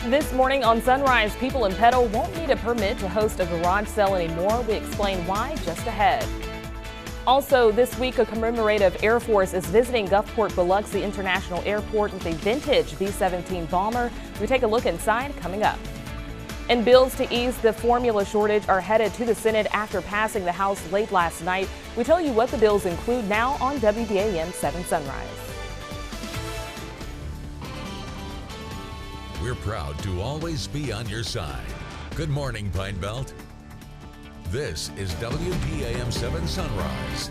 This morning on Sunrise, people in Petal won't need a permit to host a garage sale anymore. We explain why just ahead. Also, this week, a commemorative Air Force is visiting Gulfport Biloxi International Airport with a vintage B-17 bomber. We take a look inside coming up. And bills to ease the formula shortage are headed to the Senate after passing the House late last night. We tell you what the bills include now on WDAM 7 Sunrise. We're proud to always be on your side. Good morning, Pine Belt. This is WDAM 7 Sunrise.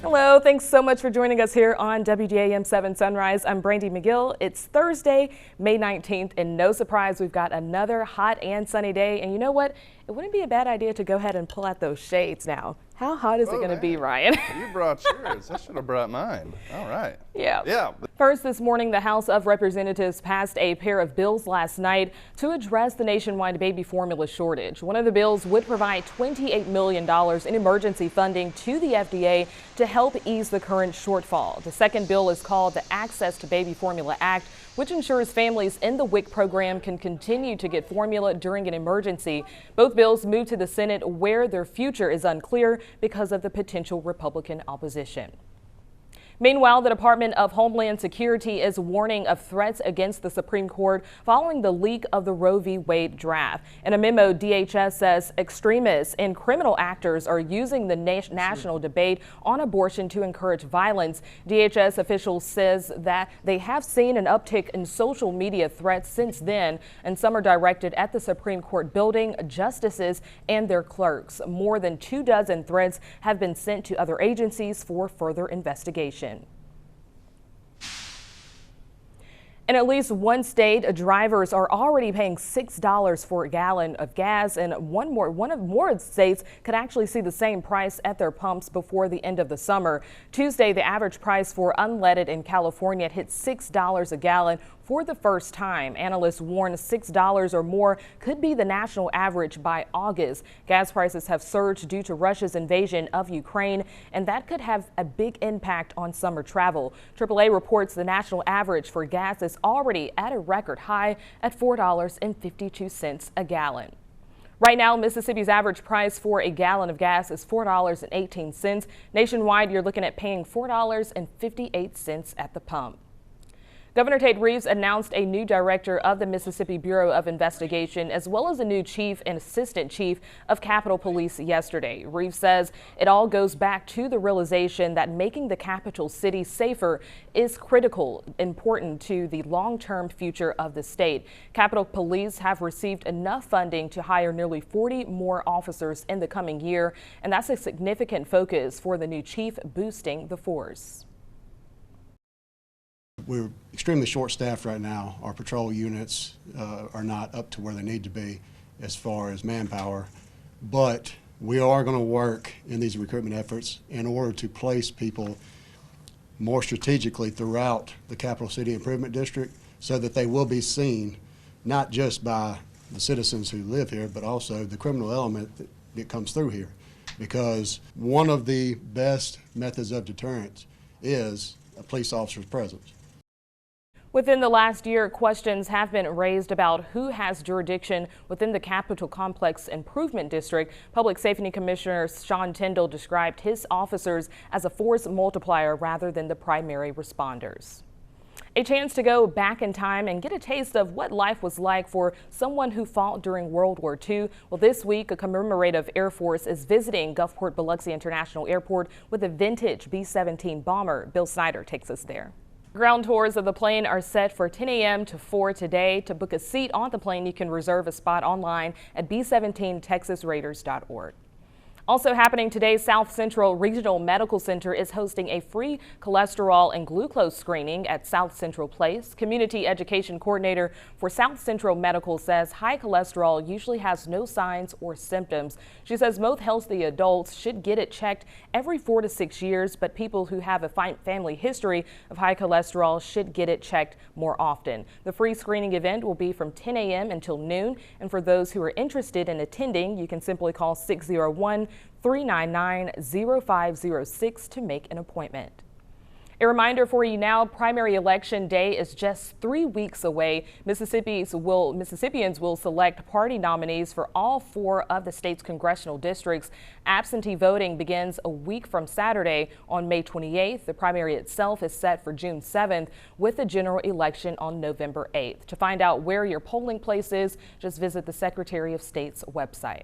Hello, thanks so much for joining us here on WDAM 7 Sunrise. I'm Brandy McGill. It's Thursday, May 19th, and no surprise, we've got another hot and sunny day. And you know what? It wouldn't be a bad idea to go ahead and pull out those shades now. How hot is it going to be, Ryan? You brought yours. I should have brought mine. All right. Yeah. First this morning, the House of Representatives passed a pair of bills last night to address the nationwide baby formula shortage. One of the bills would provide $28 million in emergency funding to the FDA to help ease the current shortfall. The second bill is called the Access to Baby Formula Act, which ensures families in the WIC program can continue to get formula during an emergency. Both bills move to the Senate, where their future is unclear because of the potential Republican opposition. Meanwhile, the Department of Homeland Security is warning of threats against the Supreme Court following the leak of the Roe v. Wade draft. In a memo, DHS says extremists and criminal actors are using the national debate on abortion to encourage violence. DHS officials says that they have seen an uptick in social media threats since then, and some are directed at the Supreme Court building, justices, and their clerks. More than 24 threats have been sent to other agencies for further investigation. In at least one state, drivers are already paying $6 for a gallon of gas, and more states could actually see the same price at their pumps before the end of the summer. Tuesday, the average price for unleaded in California hit $6 a gallon for the first time. Analysts warn $6 or more could be the national average by August. Gas prices have surged due to Russia's invasion of Ukraine, and that could have a big impact on summer travel. AAA reports the national average for gas is already at a record high at $4.52 a gallon. Right now, Mississippi's average price for a gallon of gas is $4.18. Nationwide, you're looking at paying $4.58 at the pump. Governor Tate Reeves announced a new director of the Mississippi Bureau of Investigation, as well as a new chief and assistant chief of Capitol Police yesterday. Reeves says it all goes back to the realization that making the capital city safer is important to the long-term future of the state. Capitol Police have received enough funding to hire nearly 40 more officers in the coming year, and that's a significant focus for the new chief, boosting the force. We're extremely short-staffed right now. Our patrol units are not up to where they need to be as far as manpower, but we are going to work in these recruitment efforts in order to place people more strategically throughout the Capital City Improvement District so that they will be seen not just by the citizens who live here, but also the criminal element that comes through here. Because one of the best methods of deterrence is a police officer's presence. Within the last year, questions have been raised about who has jurisdiction within the Capitol Complex Improvement District. Public Safety Commissioner Sean Tindell described his officers as a force multiplier rather than the primary responders. A chance to go back in time and get a taste of what life was like for someone who fought during World War II. Well, this week, a commemorative Air Force is visiting Gulfport Biloxi International Airport with a vintage B-17 bomber. Bill Snyder takes us there. Ground tours of the plane are set for 10 a.m. to 4 today. To book a seat on the plane, you can reserve a spot online at b17texasraiders.org. Also happening today, South Central Regional Medical Center is hosting a free cholesterol and glucose screening at South Central Place. Community Education Coordinator for South Central Medical says high cholesterol usually has no signs or symptoms. She says most healthy adults should get it checked every 4 to 6 years, but people who have a family history of high cholesterol should get it checked more often. The free screening event will be from 10 a.m. until noon, and for those who are interested in attending, you can simply call 601-399-0506 to make an appointment. A reminder for you now, primary election day is just 3 weeks away. Mississippians will select party nominees for all 4 of the state's congressional districts. Absentee voting begins a week from Saturday on May 28th. The primary itself is set for June 7th with the general election on November 8th. To find out where your polling place is, just visit the Secretary of State's website.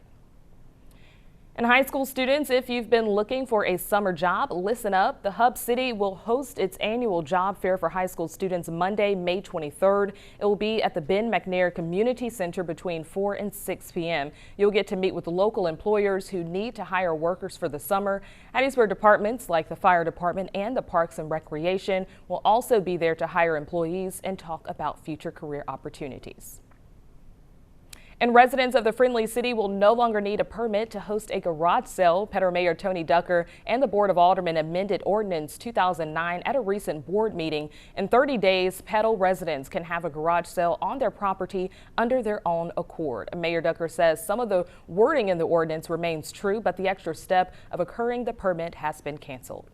And high school students, if you've been looking for a summer job, listen up. The Hub City will host its annual job fair for high school students Monday, May 23rd. It will be at the Ben McNair Community Center between 4 and 6 p.m. You'll get to meet with local employers who need to hire workers for the summer. Hattiesburg departments like the Fire Department and the Parks and Recreation will also be there to hire employees and talk about future career opportunities. And residents of the Friendly City will no longer need a permit to host a garage sale. Petro Mayor Tony Ducker and the Board of Aldermen amended Ordinance 2009 at a recent board meeting. In 30 days, Petal residents can have a garage sale on their property under their own accord. Mayor Ducker says some of the wording in the ordinance remains true, but the extra step of accruing the permit has been canceled.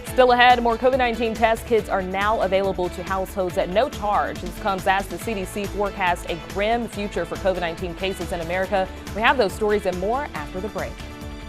Still ahead, more COVID-19 test kits are now available to households at no charge. This comes as the CDC forecasts a grim future for COVID-19 cases in America. We have those stories and more after the break.